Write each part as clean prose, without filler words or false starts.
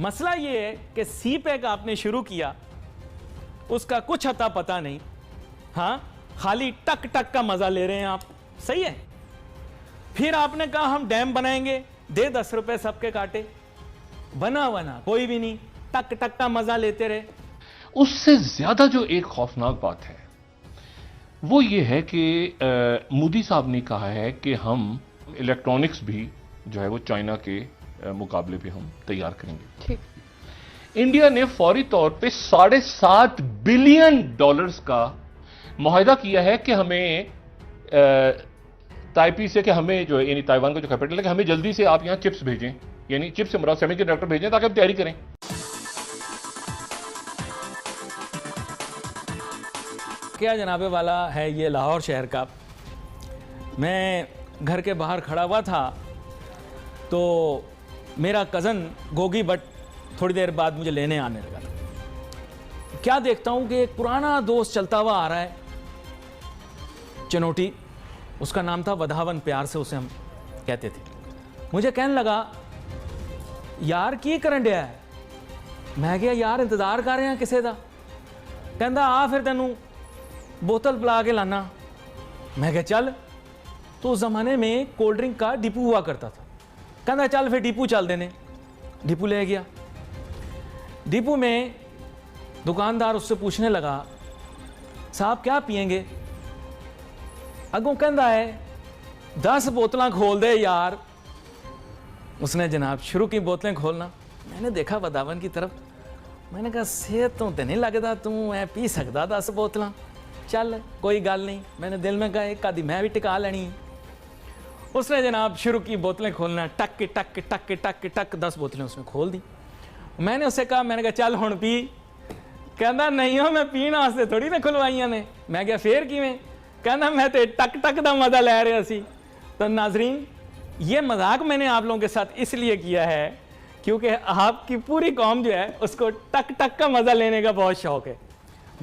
मसला ये है कि सी पैक आपने शुरू किया, उसका कुछ अता पता नहीं। हाँ, खाली टक टक का मजा ले रहे हैं आप, सही है। फिर आपने कहा हम डैम बनाएंगे, दे 10 रुपए सबके काटे, बना कोई भी नहीं, टक टक का मजा लेते रहे। उससे ज्यादा जो एक खौफनाक बात है वो ये है कि मोदी साहब ने कहा है कि हम इलेक्ट्रॉनिक्स भी जो है वो चाइना के मुकाबले पे हम तैयार करेंगे। ठीक। इंडिया ने फौरी तौर पे $7.5 बिलियन का मुआहदा किया है कि हमें ताइपी से, कि हमें जो है यानी ताइवान का जो कैपिटल है, कि हमें जल्दी से आप यहां चिप्स भेजें, यानी चिप्स से मुराद सेमीकंडक्टर भेजें ताकि हम तैयारी करें। क्या जनाबे वाला है ये लाहौर शहर का। मैं घर के बाहर खड़ा हुआ था तो मेरा कज़न गोगी बट थोड़ी देर बाद मुझे लेने आने लगा। क्या देखता हूं कि एक पुराना दोस्त चलता हुआ आ रहा है, चनोटी, उसका नाम था वधावन, प्यार से उसे हम कहते थे। मुझे कहने लगा यार की करन दिया है। मैं गया यार इंतजार कर रहे हैं किसे दा। कहता आ फिर तेनू बोतल पिला के लाना। मैं गया चल। तो उस जमाने में कोल्ड ड्रिंक का डिपू हुआ करता था। कहता चल फिर डिपू चल देने। डिपू ले गया। डिपू में दुकानदार उससे पूछने लगा साहब क्या पिएंगे। अगों कहता है 10 बोतलें खोल दे यार। उसने जनाब शुरू की बोतलें खोलना। मैंने देखा वधावन की तरफ, मैंने कहा सेहत तो नहीं लगता तू मैं पी सकता 10 बोतलें, चल कोई गल नहीं। मैंने दिल में कहा एक आधी मैं भी टिका लेनी। उसने जनाब शुरू की बोतलें खोलना, टक टक टक टक टक 10 बोतलें उसने खोल दी। मैंने उससे कहा, मैंने कहा चल हुण पी। कहना नहीं हो मैं पीने वास्ते थोड़ी ना खुलवाइया ने। मैं क्या फिर किवें। कहना मैं तो टक टक का मजा ले रहा सी। तो नाजरीन ये मजाक मैंने आप लोगों के साथ इसलिए किया है क्योंकि आपकी पूरी कौम जो है उसको टक टक का मजा लेने का बहुत शौक है।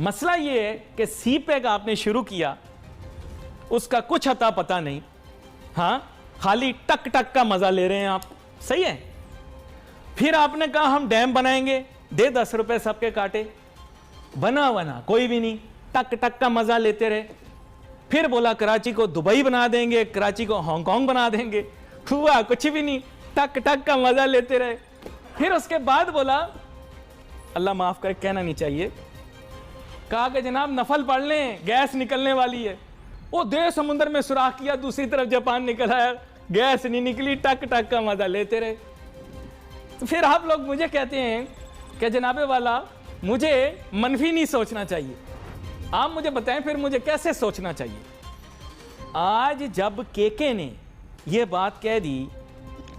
मसला ये है कि सी पैक आपने शुरू किया, उसका कुछ अता पता नहीं। हाँ, खाली टक टक का मजा ले रहे हैं आप, सही है। फिर आपने कहा हम डैम बनाएंगे, दे 10 रुपए सबके काटे, बना कोई भी नहीं, टक टक का मजा लेते रहे। फिर बोला कराची को दुबई बना देंगे, कराची को हांगकांग बना देंगे, हुआ कुछ भी नहीं, टक टक का मजा लेते रहे। फिर उसके बाद बोला, अल्लाह माफ करे कहना नहीं चाहिए, कहा कि जनाब नफल पढ़ लें गैस निकलने वाली है। वो दे समुद्र में सुराख किया, दूसरी तरफ जापान निकल आया, गैस नहीं निकली, टक टक का मजा लेते रहे। तो फिर आप लोग मुझे कहते हैं कि जनाबे वाला मुझे मनफी नहीं सोचना चाहिए। आप मुझे बताएं फिर मुझे कैसे सोचना चाहिए। आज जब केके ने यह बात कह दी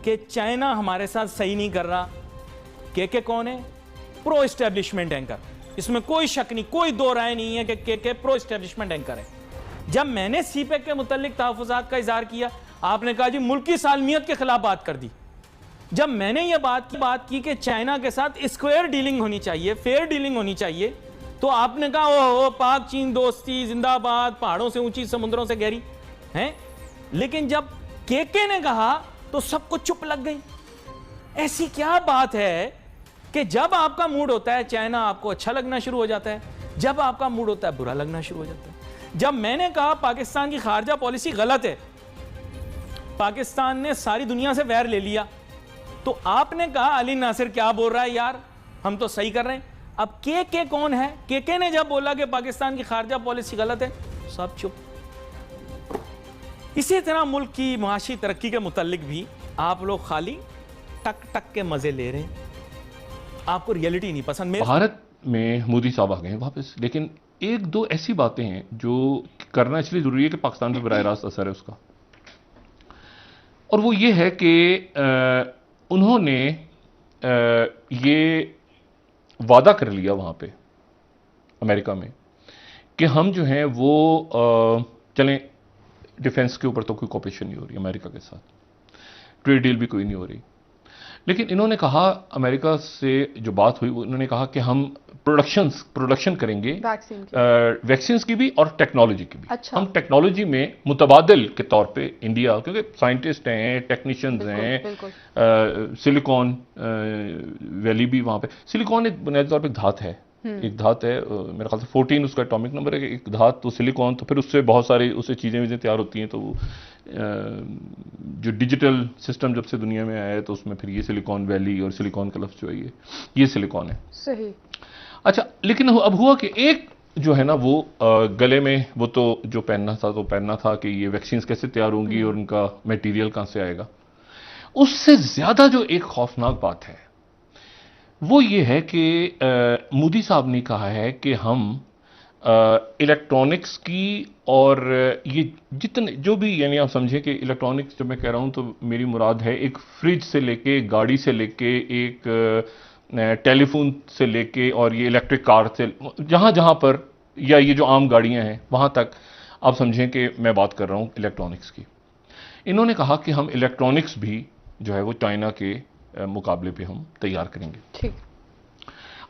कि चाइना हमारे साथ सही नहीं कर रहा, केके कौन है? प्रो एस्टेब्लिशमेंट एंकर, इसमें कोई शक नहीं, कोई दो राय नहीं है कि केके प्रो एस्टेब्लिशमेंट एंकर है। जब मैंने सी पैक के मुतालिक तहफ़्फ़ुज़ात का इज़हार किया, आपने कहा जी मुल्क की सालमियत के खिलाफ बात कर दी। जब मैंने ये बात की कि चाइना के साथ स्क्वायर डीलिंग होनी चाहिए, फेयर डीलिंग होनी चाहिए, तो आपने कहा ओहो पाक चीन दोस्ती जिंदाबाद, पहाड़ों से ऊंची समुद्रों से गहरी हैं। लेकिन जब केके ने कहा तो सबको चुप लग गई। ऐसी क्या बात है कि जब आपका मूड होता है चाइना आपको अच्छा लगना शुरू हो जाता है, जब आपका मूड होता है बुरा लगना शुरू हो जाता है। जब मैंने कहा पाकिस्तान की खारजा पॉलिसी गलत है, पाकिस्तान ने सारी दुनिया से वैर ले लिया, तो आपने कहा अली नासिर क्या बोल रहा है यार, हम तो सही कर रहे हैं। अब के कौन है? के ने जब बोला कि पाकिस्तान की खारजा पॉलिसी गलत है, सब चुप। इसी तरह मुल्क की माशी तरक्की के मुतालिक भी आप लोग खाली टक टक के मजे ले रहे हैं, आपको रियलिटी नहीं पसंद। भारत में मोदी साहब आ गए हैं वापस, लेकिन एक दो ऐसी बातें हैं जो करना इसलिए जरूरी है कि पाकिस्तान पर बराह रास्त असर है उसका, और वो ये है कि उन्होंने ये वादा कर लिया वहाँ पे अमेरिका में कि हम जो हैं वो चलें, डिफेंस के ऊपर तो कोई कोऑपरेशन नहीं हो रही अमेरिका के साथ, ट्रेड डील भी कोई नहीं हो रही, लेकिन इन्होंने कहा अमेरिका से जो बात हुई उन्होंने कहा कि हम प्रोडक्शन करेंगे वैक्सीन की भी और टेक्नोलॉजी की भी। अच्छा। हम टेक्नोलॉजी में मुतबादिल के तौर पे इंडिया, क्योंकि साइंटिस्ट हैं, टेक्नीशियंस हैं, सिलिकॉन वैली भी वहां पे। सिलिकॉन एक बुनियादी तौर पे धात है, एक धात है, मेरे ख्याल से 14 उसका एटॉमिक नंबर है, एक धात तो सिलिकॉन, तो फिर उससे बहुत सारी उससे चीजें तैयार होती हैं। तो जो डिजिटल सिस्टम जब से दुनिया में आया है तो उसमें फिर ये सिलिकॉन वैली और सिलिकॉन का लफ्ज जो है ये सिलिकॉन है। सही। अच्छा, लेकिन अब हुआ कि एक जो है ना वो गले में वो तो जो पहनना था कि ये वैक्सीन कैसे तैयार होंगी और उनका मटेरियल कहां से आएगा। उससे ज्यादा जो एक खौफनाक बात है वो ये है कि मोदी साहब ने कहा है कि हम इलेक्ट्रॉनिक्स की और ये जितने जो भी, यानी आप समझें कि इलेक्ट्रॉनिक्स जब मैं कह रहा हूं तो मेरी मुराद है एक फ्रिज से लेके, गाड़ी से लेके, एक टेलीफोन से लेके और ये इलेक्ट्रिक कार से, जहां जहां पर, या ये जो आम गाड़ियां हैं वहां तक आप समझें कि मैं बात कर रहा हूं इलेक्ट्रॉनिक्स की। इन्होंने कहा कि हम इलेक्ट्रॉनिक्स भी जो है वो चाइना के मुकाबले पे हम तैयार करेंगे। ठीक।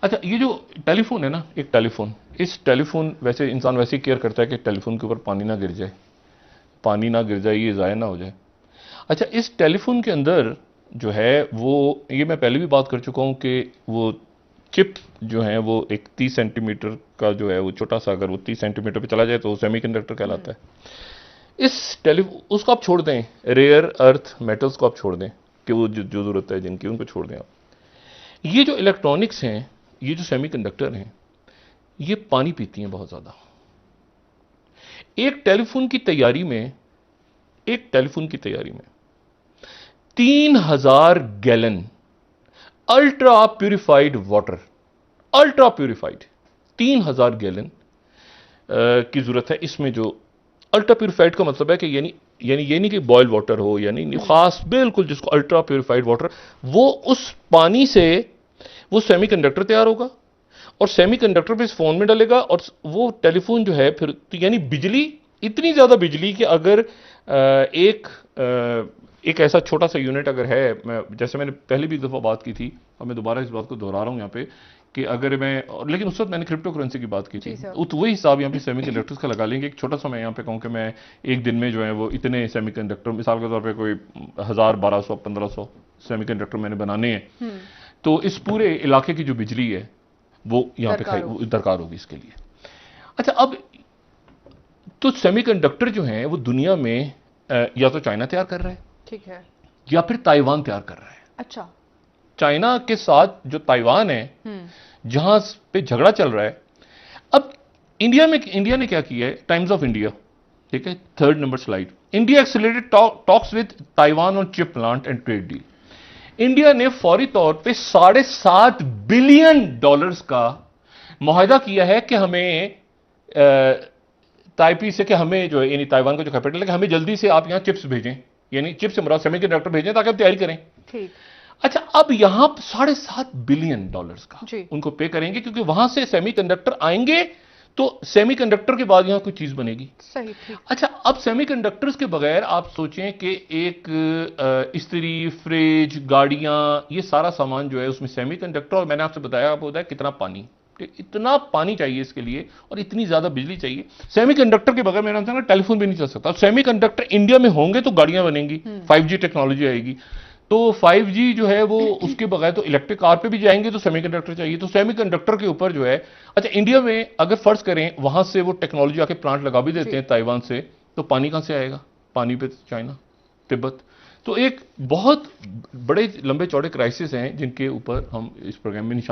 अच्छा, ये जो टेलीफोन है ना, एक टेलीफोन, इस टेलीफोन वैसे इंसान वैसे ही केयर करता है कि टेलीफोन के ऊपर पानी ना गिर जाए, ये ज़ाया ना हो जाए। अच्छा, इस टेलीफोन के अंदर जो है वो, ये मैं पहले भी बात कर चुका हूं कि वो चिप जो है वो एक 30 सेंटीमीटर का जो है वो छोटा सा, अगर वो 30 सेंटीमीटर पे चला जाए तो सेमीकंडक्टर कहलाता है। इस टेलीफोन उसको आप छोड़ दें, रेयर अर्थ मेटल्स को आप छोड़ दें कि वो जो जरूरत है जिनकी, उनको छोड़ दें आप। ये जो इलेक्ट्रॉनिक्स हैं, ये जो सेमीकंडक्टर हैं, ये पानी पीती हैं बहुत ज्यादा। एक टेलीफोन की तैयारी में 3000 gallon ultra purified water, 3000 gallon की जरूरत है। इसमें जो अल्ट्रा प्यूरिफाइड का मतलब है कि यानी ये नहीं कि बॉयल वाटर हो, यानी खास बिल्कुल जिसको अल्ट्रा प्यूरिफाइड वाटर, वो उस पानी से वो सेमीकंडक्टर तैयार होगा और सेमीकंडक्टर पे इस फोन में डलेगा और वो टेलीफोन जो है फिर, तो यानी बिजली, इतनी ज्यादा बिजली कि अगर एक ऐसा छोटा सा यूनिट अगर है, मैं जैसे मैंने पहले भी एक दफा बात की थी और मैं दोबारा इस बात को दोहरा रहा हूं यहां पे कि अगर मैं, लेकिन उस वक्त मैंने क्रिप्टो करेंसी की बात की थी, तो वही हिसाब यहाँ पे सेमीकंडक्टर्स का लगा लेंगे। एक छोटा सा मैं यहाँ पे कहूँ कि मैं एक दिन में जो है वो इतने सेमीकंडक्टर, मिसाल के तौर पे कोई 1000, 1200, 1500 सेमीकंडक्टर मैंने बनाने हैं, तो इस पूरे इलाके की जो बिजली है वो यहाँ पे दरकार होगी इसके लिए। अच्छा, अब तो सेमीकंडक्टर जो है वो दुनिया में या तो चाइना तैयार कर रहा है, ठीक है, या फिर ताइवान तैयार कर रहा है। अच्छा, चाइना के साथ जो ताइवान है जहां पे झगड़ा चल रहा है। अब इंडिया ने क्या किया है, टाइम्स ऑफ इंडिया, ठीक है, 3rd number slide, India accelerated talks with Taiwan on chip plant and trade deal. India ने फौरी तौर पे $7.5 बिलियन का मुआहदा किया है कि हमें ताइपी से, कि हमें जो है यानी ताइवान का जो कैपिटल है, कि हमें जल्दी से आप यहां चिप्स भेजें, यानी चिप्स से मुराद सेमीकंडक्टर भेजें ताकि हम तैयारी करें। ठीक। अच्छा, अब यहां $7.5 बिलियन का उनको पे करेंगे क्योंकि वहां से सेमीकंडक्टर आएंगे तो सेमीकंडक्टर के बाद यहां कोई चीज बनेगी। सही। अच्छा, अब सेमीकंडक्टर्स के बगैर आप सोचें कि एक इस्त्री, फ्रिज, गाड़ियां, ये सारा सामान जो है उसमें सेमीकंडक्टर, और मैंने आपसे बताया आप होता है कितना पानी, इतना पानी चाहिए इसके लिए और इतनी ज्यादा बिजली चाहिए। सेमीकंडक्टर के बगैर मेरा समझना टेलीफोन भी नहीं चल सकता। सेमीकंडक्टर इंडिया में होंगे तो गाड़ियां बनेंगी, 5G टेक्नोलॉजी आएगी, तो 5G जो है वो उसके बगैर तो इलेक्ट्रिक कार पे भी जाएंगे तो सेमीकंडक्टर चाहिए, तो सेमीकंडक्टर के ऊपर जो है। अच्छा, इंडिया में अगर फर्ज करें वहां से वो टेक्नोलॉजी आके प्लांट लगा भी देते हैं ताइवान से, तो पानी कहां से आएगा? पानी पे चाइना, तिब्बत। तो एक बहुत बड़े लंबे चौड़े क्राइसिस हैं जिनके ऊपर हम इस प्रोग्राम में निशान